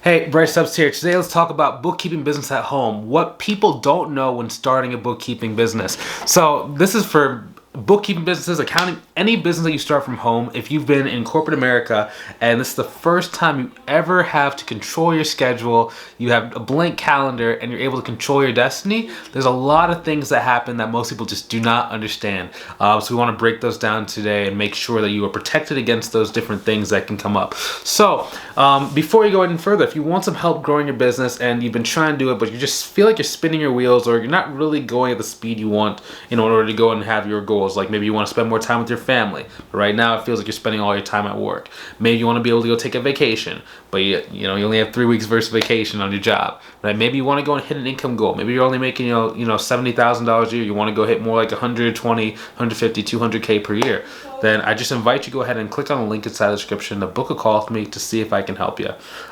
Hey, Bryce Stubbs here. Today let's talk about bookkeeping business at home. What people don't know when starting a bookkeeping business. So this is for bookkeeping businesses, accounting, any business that you start from home. If you've been in corporate America and this is the first time you ever have to control your schedule, you have a blank calendar and you're able to control your destiny, there's a lot of things that happen that most people just do not understand. So we want to break those down today and make sure that you are protected against those different things that can come up. So before you go any further, if you want some help growing your business and you've been trying to do it, but you just feel like you're spinning your wheels or you're not really going at the speed you want in order to go and have your goals. Like maybe you want to spend more time with your family, but right now it feels like you're spending all your time at work. Maybe you want to be able to go take a vacation, but you only have 3 weeks versus vacation on your job. Right? Maybe you want to go and hit an income goal. Maybe you're only making $70,000 a year. You want to go hit more like 120, 150, 200K per year. Then I just invite you to go ahead and click on the link inside the description to book a call with me to see if I can help you.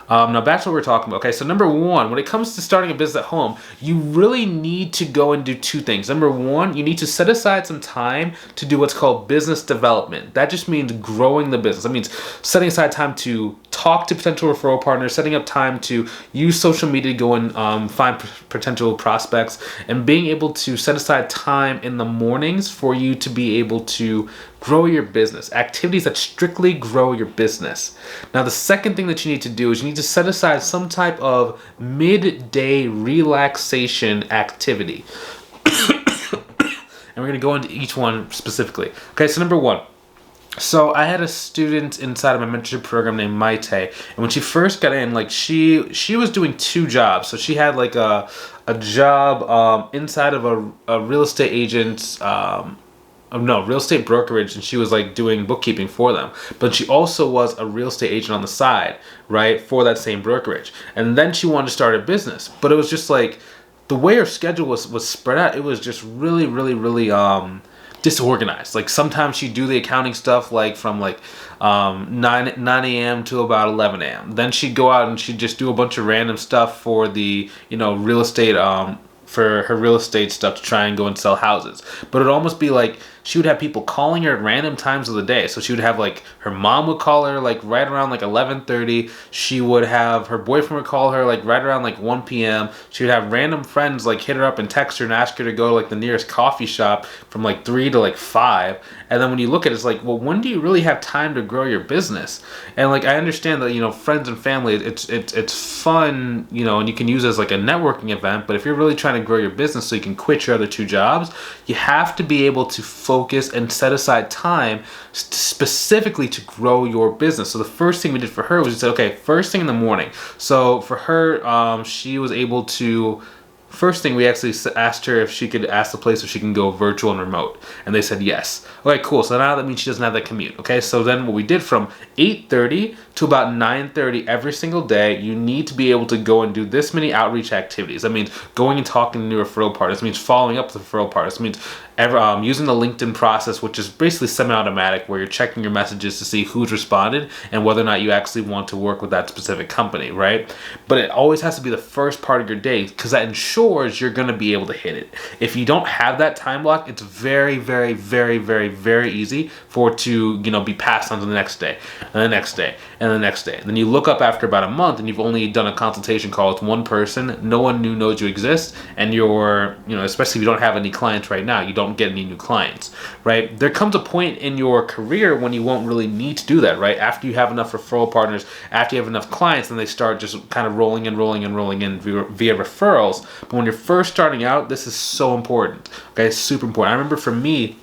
Now back to what we're talking about. Okay, so number one, when it comes to starting a business at home, you really need to go and do two things. Number one, you need to set aside some time to do what's called business development. That just means growing the business. That means setting aside time to talk to potential referral partners, setting up time to use social media to go and find potential prospects, and being able to set aside time in the mornings for you to be able to grow your business. Activities that strictly grow your business. Now, the second thing that you need to do is you need to set aside some type of midday relaxation activity. And we're going to go into each one specifically. Okay, so number one. So I had a student inside of my mentorship program named Mely, and when she first got in, like she was doing two jobs. So she had like a job inside of a real estate agent's real estate brokerage, and she was like doing bookkeeping for them. But she also was a real estate agent on the side, right, for that same brokerage. And then she wanted to start a business, but it was just like the way her schedule was spread out. It was just really disorganized. Like sometimes she'd do the accounting stuff like from 9 a.m. to about 11 a.m. Then she'd go out and she'd just do a bunch of random stuff for the real estate for her real estate stuff to try and go and sell houses. But it'd almost be like she would have people calling her at random times of the day. So she would have like her mom would call her like right around like 11:30. She would have her boyfriend would call her like right around like 1 p.m. She would have random friends like hit her up and text her and ask her to go to like the nearest coffee shop from like 3 to like 5. And then when you look at it, it's like, well, when do you really have time to grow your business? And like I understand that friends and family, it's fun, and you can use it as like a networking event. But if you're really trying to grow your business so you can quit your other two jobs, you have to be able to focus and set aside time specifically to grow your business. So the first thing we did for her was we said, okay, first thing in the morning. So for her, she was able to. First thing, we actually asked her if she could ask the place if she can go virtual and remote. And they said yes. Okay, cool. So now that means she doesn't have that commute. Okay, so then what we did from 8:30 to about 9:30 every single day, you need to be able to go and do this many outreach activities. That means going and talking to new referral partners. It means following up with referral partners. It means using the LinkedIn process, which is basically semi-automatic, where you're checking your messages to see who's responded and whether or not you actually want to work with that specific company, right? But it always has to be the first part of your day because that ensures you're going to be able to hit it. If you don't have that time block, it's very, very, very, very, very easy for it to be passed on to the next day and the next day and the next day. And then you look up after about a month and you've only done a consultation call with one person. No one knows you exist, and you're especially if you don't have any clients right now, you don't get any new clients, right? There comes a point in your career when you won't really need to do that, right? After you have enough referral partners, after you have enough clients, then they start just kind of rolling in via referrals. But when you're first starting out, this is so important. Okay, it's super important. I remember for me,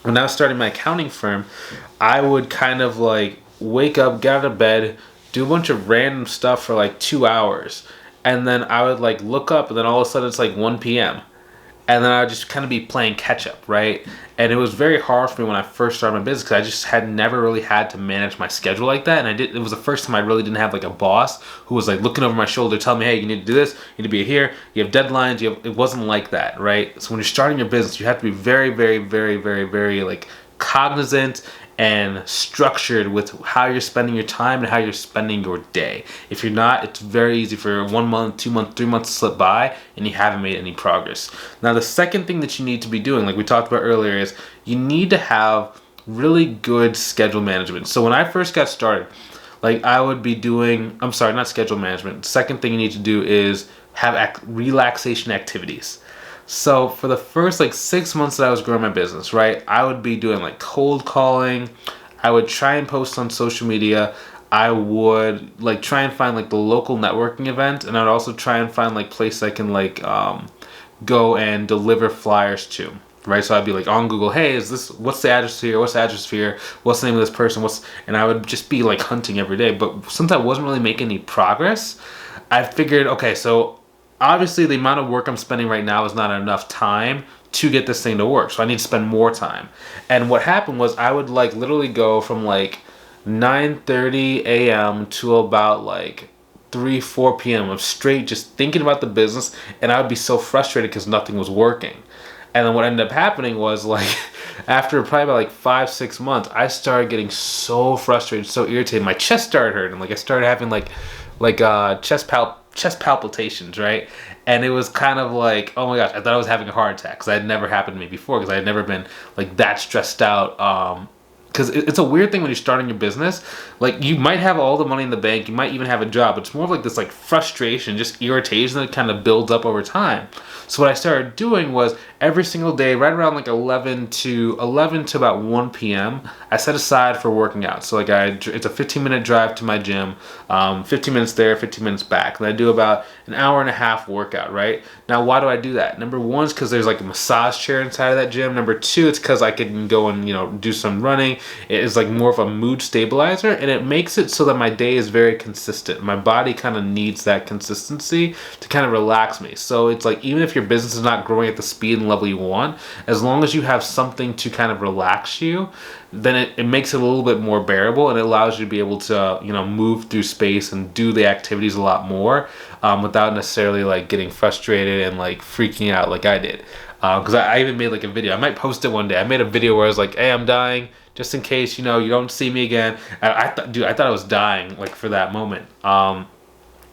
when I was starting my accounting firm, I would kind of like wake up, get out of bed, do a bunch of random stuff for like 2 hours, and then I would like look up, and then all of a sudden it's like 1 p.m. And then I would just kind of be playing catch up, right? And it was very hard for me when I first started my business because I just had never really had to manage my schedule like that. And it was the first time I really didn't have like a boss who was like looking over my shoulder telling me, hey, you need to do this, you need to be here, you have deadlines, it wasn't like that, right? So when you're starting your business, you have to be very, very, very, very, very like cognizant and structured with how you're spending your time and how you're spending your day. If you're not, it's very easy for 1 month, 2 months, 3 months to slip by and you haven't made any progress. Now, the second thing that you need to be doing, like we talked about earlier, is you need to have really good schedule management. So when I first got started, Like I would be doing, I'm sorry, not schedule management. Second thing you need to do is have relaxation activities. So for the first like 6 months that I was growing my business, right, I would be doing like cold calling. I would try and post on social media. I would like try and find like the local networking event, and I'd also try and find like places I can like go and deliver flyers to. Right, so I'd be like on Google, hey, what's the address here? What's the address here? What's the name of this person? And I would just be like hunting every day. But since I wasn't really making any progress, I figured, okay, so obviously the amount of work I'm spending right now is not enough time to get this thing to work. So I need to spend more time. And what happened was I would like literally go from like 9:30 a.m. to about like 3-4 p.m. of straight just thinking about the business, and I would be so frustrated because nothing was working. And then what ended up happening was like after probably about like 5-6 months, I started getting so frustrated, so irritated. My chest started hurting. Like I started having like chest palpitations, right? And it was kind of like, oh my gosh, I thought I was having a heart attack because that had never happened to me before, because I had never been like that stressed out. Because it's a weird thing when you're starting your business. Like you might have all the money in the bank, you might even have a job, but it's more of like this like frustration, just irritation that kind of builds up over time. So what I started doing was every single day, right around like 11 to about 1 p.m., I set aside for working out. So like it's a 15-minute drive to my gym, 15 minutes there, 15 minutes back. And I do about an hour and a half workout, right? Now, why do I do that? Number one is because there's like a massage chair inside of that gym. Number two, it's because I can go and, do some running. It is like more of a mood stabilizer, and it makes it so that my day is very consistent. My body kind of needs that consistency to kind of relax me. So it's like, even if your business is not growing at the speed and level you want, as long as you have something to kind of relax you, then it makes it a little bit more bearable, and it allows you to be able to move through space and do the activities a lot more without necessarily like getting frustrated and like freaking out like I did. Because I even made like a video. I might post it one day. I made a video where I was like, hey, I'm dying, just in case you don't see me again. I thought I was dying like for that moment.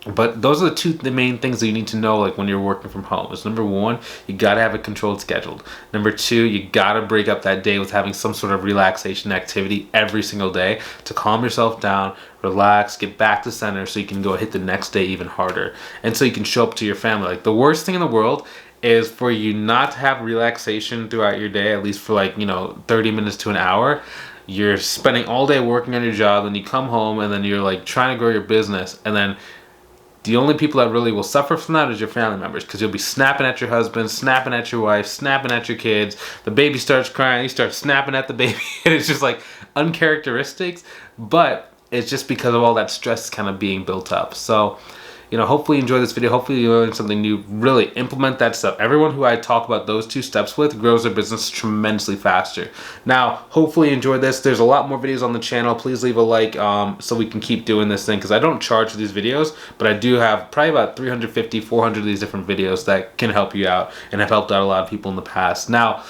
But those are the main things that you need to know, like when you're working from home. Is number one, you gotta have a controlled schedule. Number two, you gotta break up that day with having some sort of relaxation activity every single day to calm yourself down, relax, get back to center, so you can go hit the next day even harder, and so you can show up to your family. Like the worst thing in the world is for you not to have relaxation throughout your day, at least for like 30 minutes to an hour. You're spending all day working on your job, and you come home, and then you're like trying to grow your business, and then the only people that really will suffer from that is your family members, because you'll be snapping at your husband, snapping at your wife, snapping at your kids. The baby starts crying, you start snapping at the baby, and it's just like uncharacteristics, but it's just because of all that stress kind of being built up. So, hopefully you enjoy this video. Hopefully you learn something new. Really implement that stuff. Everyone who I talk about those 2 steps with grows their business tremendously faster. Now, hopefully you enjoyed this. There's a lot more videos on the channel. Please leave a like so we can keep doing this thing, because I don't charge for these videos, but I do have probably about 350, 400 of these different videos that can help you out and have helped out a lot of people in the past. Now,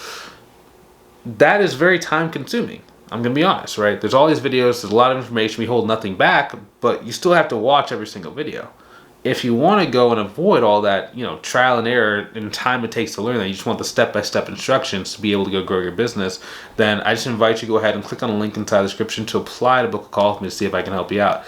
that is very time consuming. I'm going to be honest, right? There's all these videos. There's a lot of information. We hold nothing back, but you still have to watch every single video. If you want to go and avoid all that, trial and error and time it takes to learn that, you just want the step-by-step instructions to be able to go grow your business, then I just invite you to go ahead and click on the link inside the description to apply to book a call with me to see if I can help you out.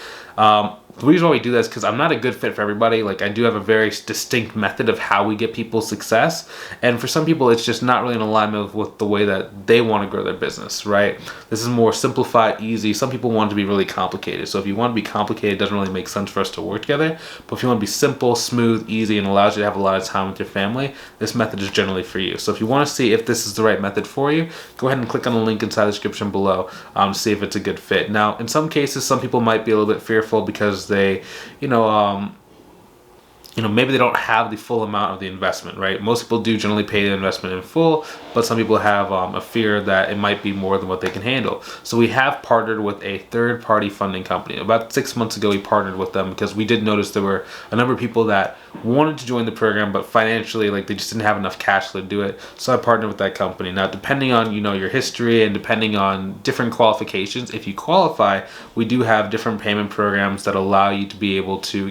The reason why we do this is because I'm not a good fit for everybody. Like, I do have a very distinct method of how we get people success, and for some people it's just not really in alignment with the way that they want to grow their business, right? This is more simplified, easy. Some people want it to be really complicated, so if you want to be complicated, it doesn't really make sense for us to work together. But if you want to be simple, smooth, easy, and allows you to have a lot of time with your family, this method is generally for you. So if you want to see if this is the right method for you, go ahead and click on the link inside the description below to see if it's a good fit. Now, in some cases, some people might be a little bit fearful because they, maybe they don't have the full amount of the investment, right? Most people do generally pay the investment in full, but some people have a fear that it might be more than what they can handle. So we have partnered with a third-party funding company. About 6 months ago, we partnered with them because we did notice there were a number of people that wanted to join the program, but financially, they just didn't have enough cash to do it. So I partnered with that company. Now, depending on, your history and depending on different qualifications, if you qualify, we do have different payment programs that allow you to be able to,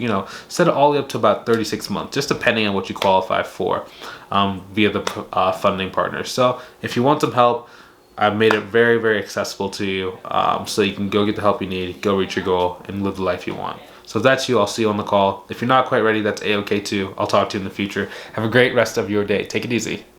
set it all the way up to about 36 months, just depending on what you qualify for via the funding partner. So if you want some help, I've made it very, very accessible to you, so you can go get the help you need, go reach your goal, and live the life you want. So if that's you, I'll see you on the call. If you're not quite ready, that's A-okay too. I'll talk to you in the future. Have a great rest of your day. Take it easy.